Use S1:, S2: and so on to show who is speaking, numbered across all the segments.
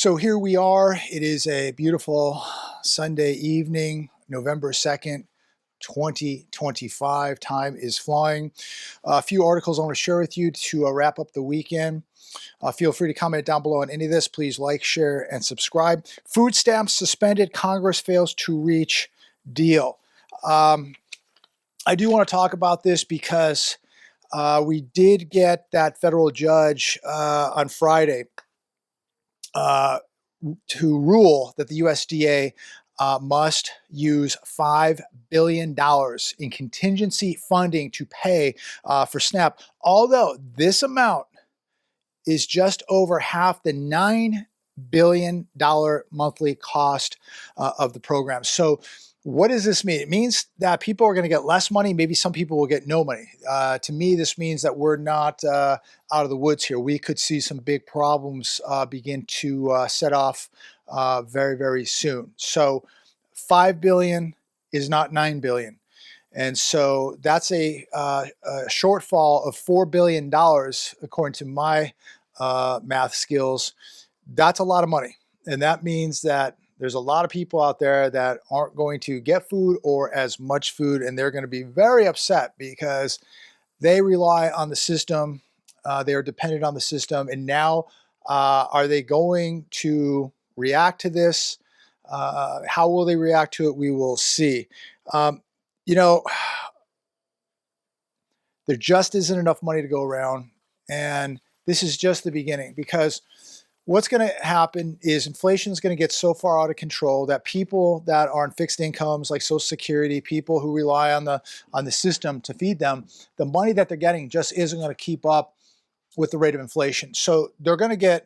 S1: So here we are. It is a beautiful Sunday evening, November 2nd, 2025. Time is flying. A few articles I want to share with you to wrap up the weekend. Feel free to comment down below on any of this. Please like, share, and subscribe. Food stamps suspended. Congress fails to reach deal. I do want to talk about this because we did get that federal judge on Friday to rule that the USDA must use $5 billion in contingency funding to pay for SNAP, although this amount is just over half the $9 billion monthly cost of the program. So what does this mean? It means that people are going to get less money. Maybe some people will get no money. To me, this means that we're not out of the woods here. We could see some big problems begin to set off very, very soon. So 5 billion is not 9 billion. And so that's a shortfall of $4 billion, according to my math skills. That's a lot of money. And that means that there's a lot of people out there that aren't going to get food or as much food, and they're going to be very upset because they rely on the system. They are dependent on the system. And now are they going to react to this? How will they react to it? We will see. You know, there just isn't enough money to go around. And this is just the beginning, because what's going to happen is inflation is going to get so far out of control that people that are on fixed incomes like Social Security, people who rely on the system to feed them, the money that they're getting just isn't going to keep up with the rate of inflation. So they're going to get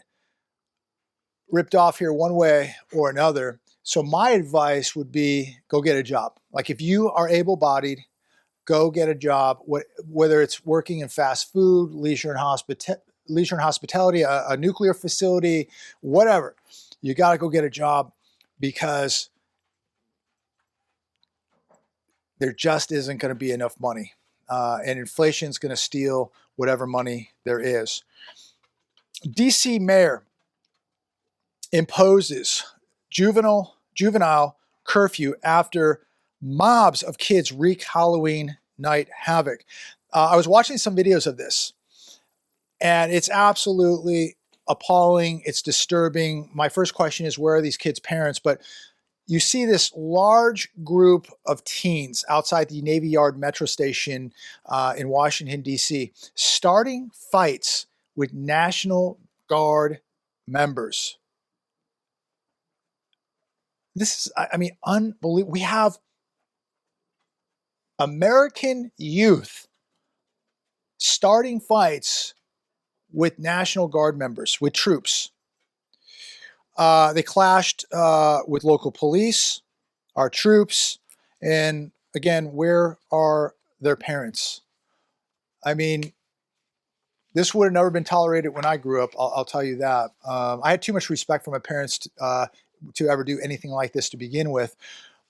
S1: ripped off here one way or another. So my advice would be go get a job. Like if you are able-bodied, go get a job, whether it's working in fast food, leisure and hospitality, a nuclear facility, whatever. You got to go get a job, because there just isn't going to be enough money. And inflation is going to steal whatever money there is. DC mayor imposes juvenile curfew after mobs of kids wreak Halloween night havoc. I was watching some videos of this, and it's absolutely appalling. It's disturbing. My first question is, where are these kids' parents? But you see this large group of teens outside the Navy Yard metro station in Washington, D.C., starting fights with National Guard members. This is, I mean, unbelievable. We have American youth starting fights with National Guard members, with troops. They clashed with local police, our troops, and again, where are their parents? I mean, this would have never been tolerated when I grew up, I'll tell you that. I had too much respect for my parents to ever do anything like this to begin with.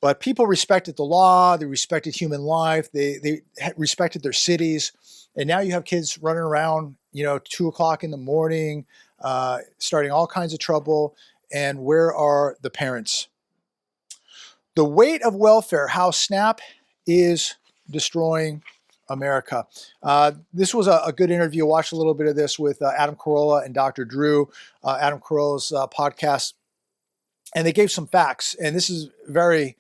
S1: But people respected the law, they respected human life, they respected their cities. And now you have kids running around, 2 o'clock in the morning, starting all kinds of trouble. And where are the parents? The weight of welfare, how SNAP is destroying America. This was a good interview. I watched a little bit of this with Adam Carolla and Dr. Drew, Adam Carolla's podcast. And they gave some facts. And this is very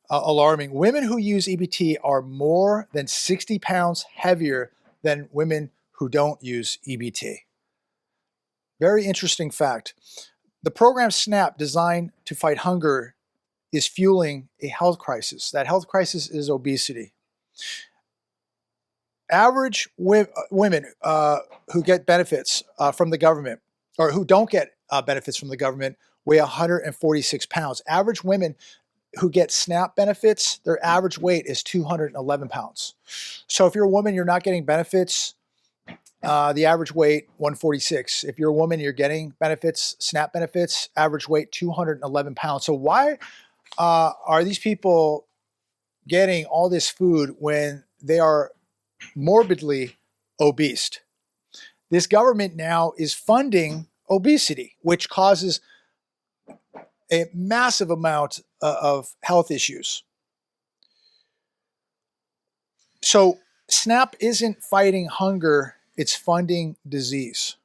S1: alarming. Women who use EBT are more than 60 pounds heavier than women who don't use EBT. Very interesting fact. The program SNAP, designed to fight hunger, is fueling a health crisis. That health crisis is obesity. Average women who get benefits from the government, or who don't get benefits from the government, weigh 146 pounds. Average women who get SNAP benefits, their average weight is 211 pounds. So if you're a woman, you're not getting benefits, the average weight 146. If you're a woman, you're getting benefits, SNAP benefits, average weight 211 pounds. So why are these people getting all this food when they are morbidly obese? This government now is funding obesity, which causes a massive amount of health issues. So SNAP isn't fighting hunger, it's funding disease.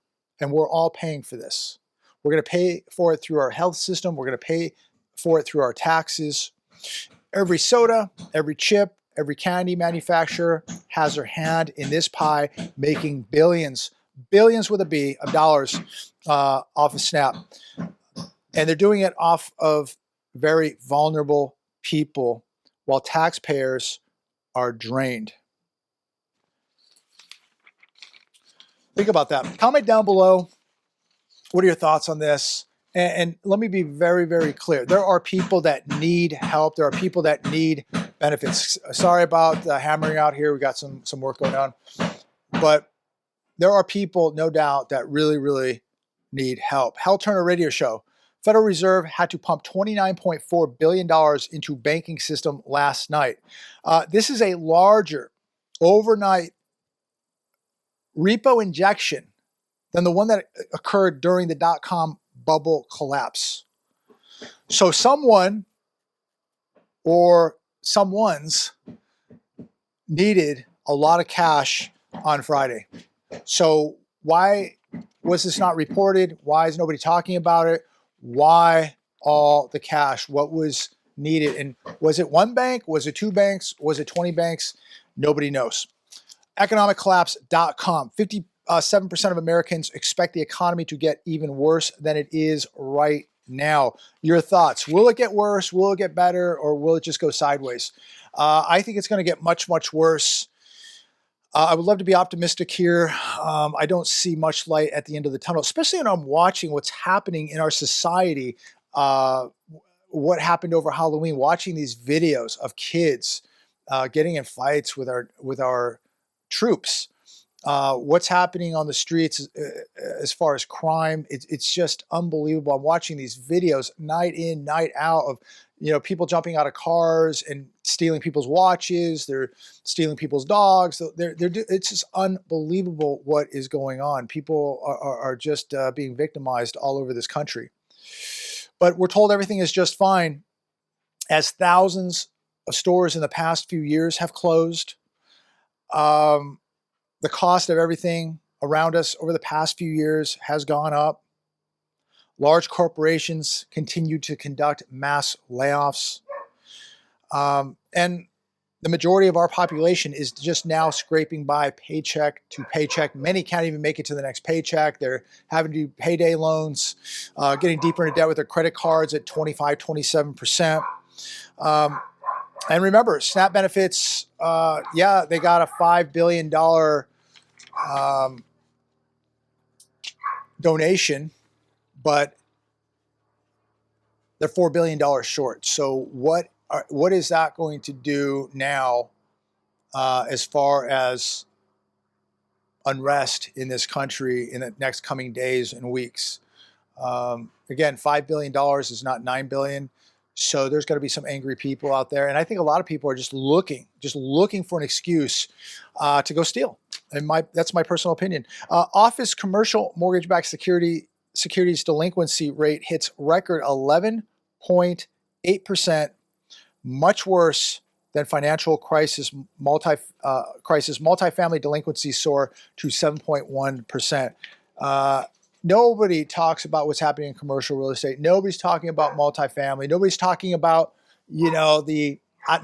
S1: And we're all paying for this. We're going to pay for it through our health system. We're going to pay for it through our taxes. Every soda, every chip, every candy manufacturer has their hand in this pie, making billions with a B, of dollars off of SNAP. And they're doing it off of very vulnerable people while taxpayers are drained. Think about that. Comment down below. What are your thoughts on this? And let me be very, very clear. There are people that need help. There are people that need benefits. Sorry about the hammering out here. We got some work going on. But there are people, no doubt, that really, really need help. Hal Turner Radio Show. Federal Reserve had to pump $29.4 billion into banking system last night. This is a larger overnight repo injection than the one that occurred during the dot-com bubble collapse. So someone or someone's needed a lot of cash on Friday. So why was this not reported? Why is nobody talking about it? Why all the cash? What was needed? And was it one bank? Was it two banks? Was it 20 banks? Nobody knows. Economiccollapse.com. 57% of Americans expect the economy to get even worse than it is right now. Your thoughts? Will it get worse? Will it get better? Or will it just go sideways? I think it's going to get much, much worse. I would love to be optimistic here. I don't see much light at the end of the tunnel, especially when I'm watching what's happening in our society. What happened over Halloween, watching these videos of kids getting in fights with our troops. What's happening on the streets as far as crime, it's just unbelievable. I'm watching these videos night in, night out of, people jumping out of cars and stealing people's watches. They're stealing people's dogs. It's just unbelievable what is going on. People are just being victimized all over this country. But we're told everything is just fine as thousands of stores in the past few years have closed. The cost of everything around us over the past few years has gone up. Large corporations continue to conduct mass layoffs. And the majority of our population is just now scraping by paycheck to paycheck. Many can't even make it to the next paycheck. They're having to do payday loans, getting deeper into debt with their credit cards at 25, 27%. And remember, SNAP benefits, they got a $5 billion donation, but they're $4 billion short. So what is that going to do now as far as unrest in this country in the next coming days and weeks? Again, $5 billion is not $9 billion. So there's going to be some angry people out there. And I think a lot of people are just looking for an excuse to go steal. And that's my personal opinion. Office commercial mortgage-backed securities delinquency rate hits record 11.8%, much worse than financial crisis multifamily delinquency soar to 7.1%. Nobody talks about what's happening in commercial real estate. Nobody's talking about multifamily. Nobody's talking about, now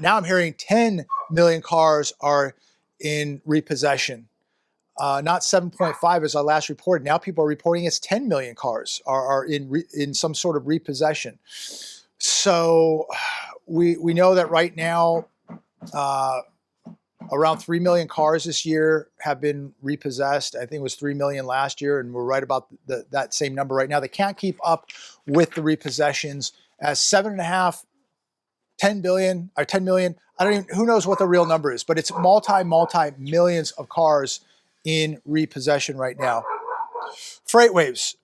S1: I'm hearing 10 million cars are in repossession. Not 7.5 as I last reported. Now people are reporting it's 10 million cars are in some sort of repossession. So we know that right now, around 3 million cars this year have been repossessed. I think it was 3 million last year, and we're right about that same number right now. They can't keep up with the repossessions as 7.5, 10 billion or 10 million. Who knows what the real number is, but it's multi millions of cars in repossession right now. Freight waves.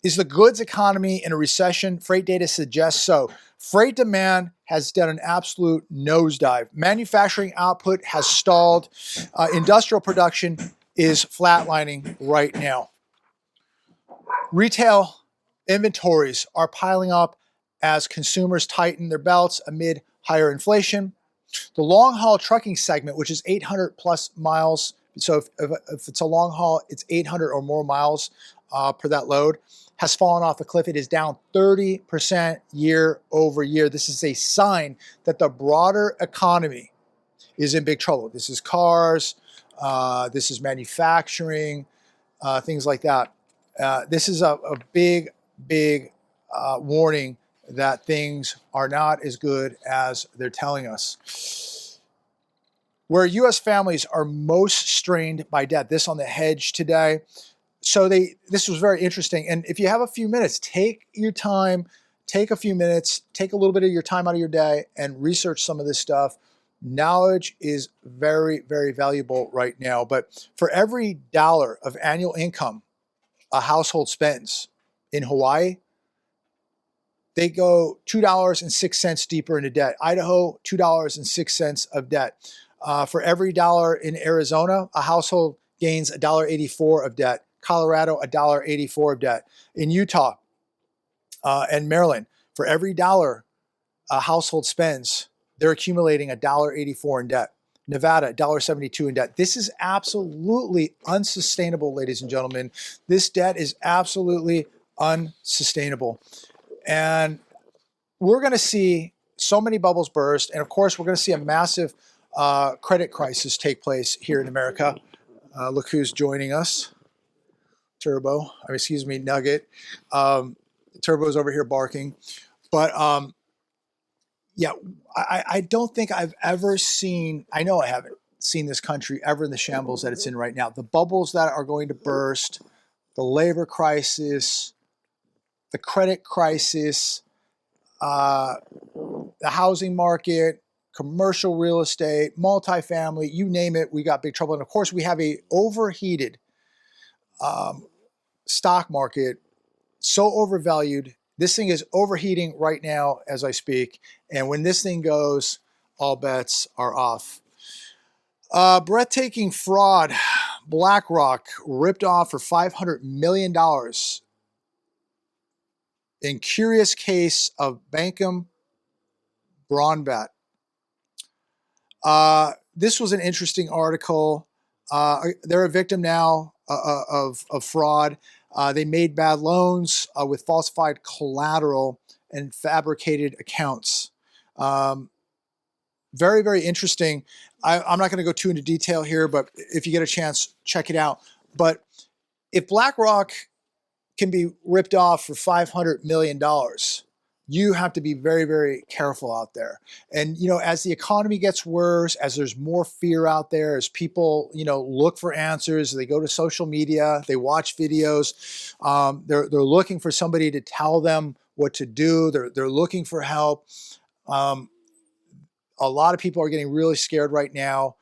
S1: Is the goods economy in a recession? Freight data suggests so. Freight demand has done an absolute nosedive. Manufacturing output has stalled. Industrial production is flatlining right now. Retail inventories are piling up as consumers tighten their belts amid higher inflation. The long-haul trucking segment, which is 800 plus miles, so if it's a long haul, it's 800 or more miles per that load, has fallen off a cliff. It is down 30% year over year. This is a sign that the broader economy is in big trouble. This is cars, this is manufacturing, things like that. This is a big warning that things are not as good as they're telling us. Where U.S. families are most strained by debt, this on the Hedge today. So this was very interesting. And if you have a few minutes, take your time, take a few minutes, take a little bit of your time out of your day and research some of this stuff. Knowledge is very, very valuable right now. But for every dollar of annual income a household spends in Hawaii, they go $2.06 deeper into debt. Idaho, $2.06 of debt. For every dollar in Arizona, a household gains $1.84 of debt. Colorado, $1.84 of debt. In Utah and Maryland, for every dollar a household spends, they're accumulating $1.84 in debt. Nevada, $1.72 in debt. This is absolutely unsustainable, ladies and gentlemen. This debt is absolutely unsustainable. And we're going to see so many bubbles burst. And of course, we're going to see a massive credit crisis take place here in America. Look who's joining us. Nugget. Turbo's over here barking. But yeah, I don't think I've ever seen, I know I haven't seen this country ever in the shambles that it's in right now. The bubbles that are going to burst, the labor crisis, the credit crisis, the housing market, commercial real estate, multifamily, you name it, we got big trouble. And of course, we have a overheated stock market, so overvalued. This thing is overheating right now as I speak. And when this thing goes, all bets are off. Breathtaking fraud. BlackRock ripped off for $500 million in curious case of Bankum Braunbat. This was an interesting article. They're a victim now of fraud. They made bad loans with falsified collateral and fabricated accounts. Very, very interesting. I'm not going to go too into detail here, but if you get a chance, check it out. But if BlackRock can be ripped off for $500 million, you have to be very, very careful out there. And, you know, as the economy gets worse, as there's more fear out there, as people, you know, look for answers, they go to social media, they watch videos, they're looking for somebody to tell them what to do. They're looking for help. A lot of people are getting really scared right now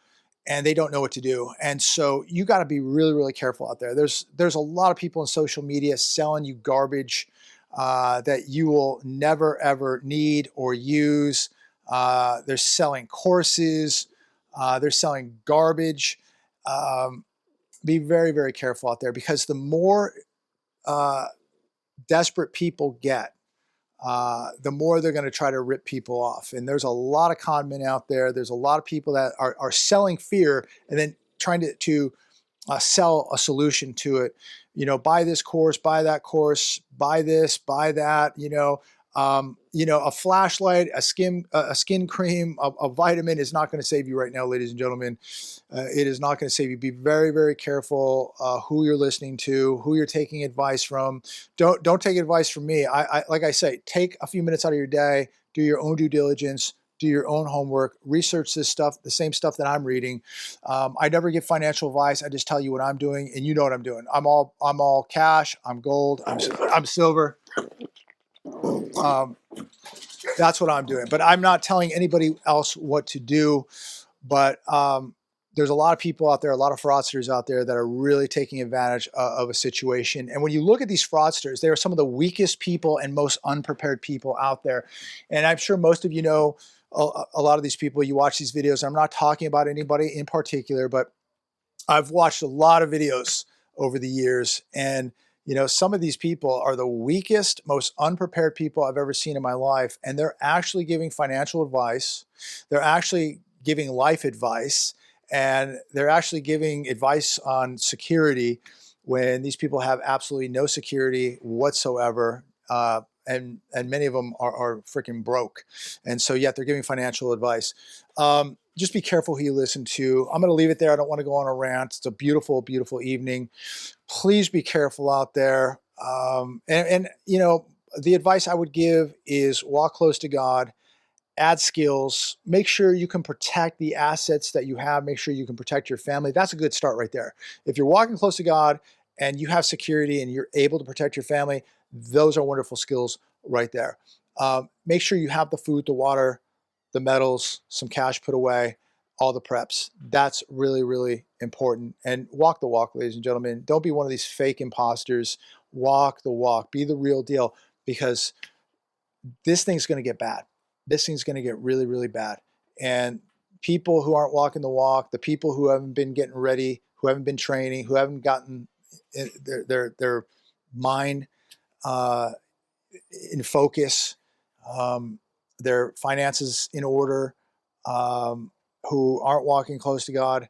S1: and they don't know what to do. And so you got to be really, really careful out there. There's a lot of people on social media selling you garbage that you will never, ever need or use. They're selling courses. They're selling garbage. Be very, very careful out there, because the more desperate people get, the more they're going to try to rip people off. And there's a lot of con men out there. There's a lot of people that are selling fear and then trying to sell a solution to it. You know, buy this course, buy that course, buy this, buy that. A flashlight, a skin cream, a vitamin is not going to save you right now, ladies and gentlemen. It is not going to save you. Be very, very careful who you're listening to, who you're taking advice from. Don't take advice from me. I like I say, take a few minutes out of your day, do your own due diligence, do your own homework, research this stuff, the same stuff that I'm reading. I never give financial advice. I just tell you what I'm doing, and you know what I'm doing. I'm all cash. I'm gold. I'm silver. That's what I'm doing. But I'm not telling anybody else what to do. But there's a lot of people out there, a lot of fraudsters out there that are really taking advantage of a situation. And when you look at these fraudsters, they are some of the weakest people and most unprepared people out there. And I'm sure most of you know a lot of these people. You watch these videos. I'm not talking about anybody in particular, but I've watched a lot of videos over the years. And You know, some of these people are the weakest, most unprepared people I've ever seen in my life, and they're actually giving financial advice. They're actually giving life advice, and they're actually giving advice on security when these people have absolutely no security whatsoever. And many of them are freaking broke. And so yet they're giving financial advice. Just be careful who you listen to. I'm going to leave it there. I don't want to go on a rant. It's a beautiful, beautiful evening. Please be careful out there. And you know, the advice I would give is walk close to God, add skills, make sure you can protect the assets that you have, make sure you can protect your family. That's a good start right there. If you're walking close to God and you have security and you're able to protect your family, those are wonderful skills right there. Make sure you have the food, the water, the metals, some cash put away, all the preps. That's really, really important. And walk the walk, ladies and gentlemen. Don't be one of these fake imposters. Walk the walk. Be the real deal, because this thing's going to get bad. This thing's going to get really, really bad. And people who aren't walking the walk, the people who haven't been getting ready, who haven't been training, who haven't gotten their mind in focus, their finances in order, who aren't walking close to God,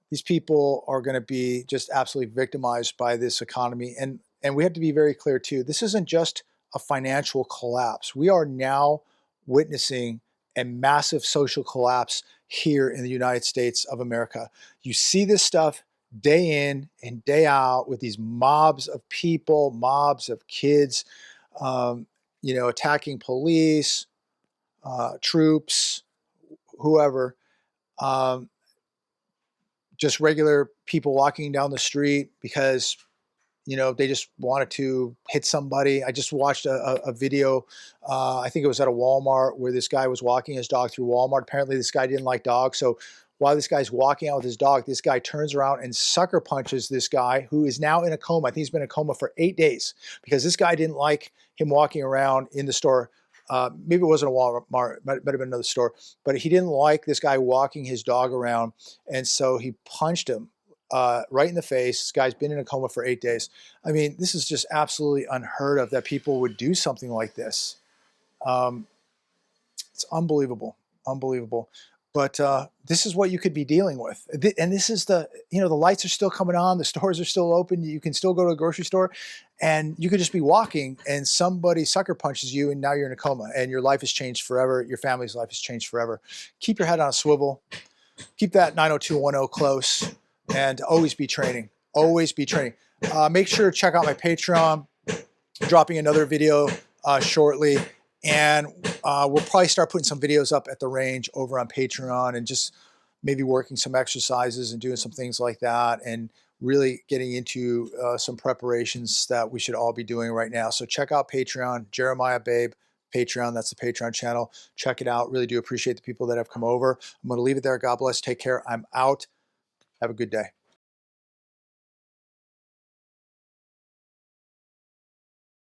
S1: these people are going to be just absolutely victimized by this economy. And we have to be very clear too. This isn't just a financial collapse. We are now witnessing a massive social collapse here in the United States of America. You see this stuff day in and day out with these mobs of people, mobs of kids, you know, attacking police, troops, whoever. Just regular people walking down the street because, you know, they just wanted to hit somebody. I just watched a video, I think it was at a Walmart, where this guy was walking his dog through Walmart. Apparently this guy didn't like dogs. So while this guy's walking out with his dog, this guy turns around and sucker punches this guy, who is now in a coma. I think he's been in a coma for 8 days because this guy didn't like him walking around in the store. Maybe it wasn't a Walmart, might have been another store, but he didn't like this guy walking his dog around. And so he punched him right in the face. This guy's been in a coma for 8 days. I mean, this is just absolutely unheard of that people would do something like this. It's unbelievable, unbelievable. But this is what you could be dealing with. And this is the, you know, the lights are still coming on, the stores are still open, you can still go to a grocery store, and you could just be walking and somebody sucker punches you and now you're in a coma and your life has changed forever. Your family's life has changed forever. Keep your head on a swivel. Keep that 90210 close, and always be training. Always be training. Make sure to check out my Patreon. Dropping another video shortly. And we'll probably start putting some videos up at the range over on Patreon, and just maybe working some exercises and doing some things like that, and really getting into some preparations that we should all be doing right now. So check out Patreon, Jeremiah Babe, Patreon. That's the Patreon channel. Check it out. Really do appreciate the people that have come over. I'm going to leave it there. God bless. Take care. I'm out. Have a good day.